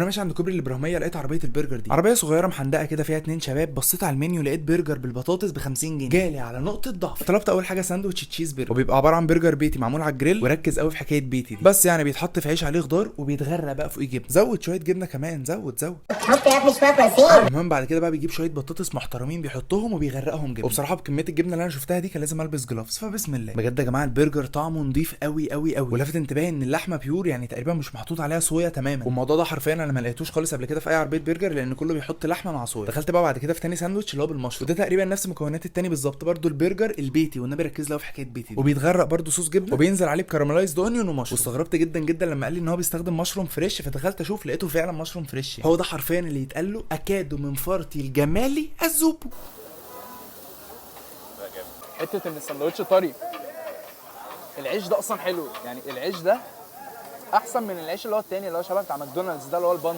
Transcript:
انا ماشي عند كوبري الابراهيميه لقيت عربيه البرجر دي، عربيه صغيره محندقه كده فيها 2 شباب. بصيت على المنيو لقيت برجر بالبطاطس ب 50 جنيه، جالي على نقطه ضعف. طلبت اول حاجه ساندوتش تشيز برجر، وبيبقى عباره عن برجر بيتي معمول على الجريل، وركز قوي في حكايه بيتي دي، بس يعني بيتحط في عيش عليه خضار وبيتغرق بقى فوقيه جبنه. زود شويه جبنه كمان، زود. حط يا ابني شويه كويسين. المهم بعد كده بقى بيجيب شويه بطاطس محترمين بيحطهم وبيغرقهم جبنه. وبصراحه بكميه الجبنه اللي انا شفتها دي كان لازم البس جلافز، فبسم الله. بجد يا جماعه البرجر طعمه نضيف قوي قوي قوي، ولافت انتباهي ان اللحمه بيور، يعني تقريبا مش محطوط عليها صويا تماما. والموضوع ده حرفيا انا ما لقيتوش خالص قبل كده في اي عربيه برجر، لان كله بيحط لحمه مع صويا. دخلت بقى بعد كده في تاني ساندوتش اللي هو بالمشروم، وده تقريبا نفس مكونات التاني بالظبط، برده البرجر البيتي، والنبي ركز له في حكايه بيتي دي. وبيتغرق برده صوص جبنه، وبينزل عليه بكراميلايزد اونيون ومشروم. واستغربت جدا لما قال لي ان هو بيستخدم مشروم فريش، فدخلت اشوف لقيته فعلا مشروم فريش. هو ده حرفيا اللي يتقال له اكادوا من فرطي الجمالي الزوبو. حته ان السندوتش طري، العيش ده اصلا حلو، يعني العيش ده احسن من العيش اللي هو التاني اللي هو شبه بتاع ماكدونالدز ده اللي هو البان.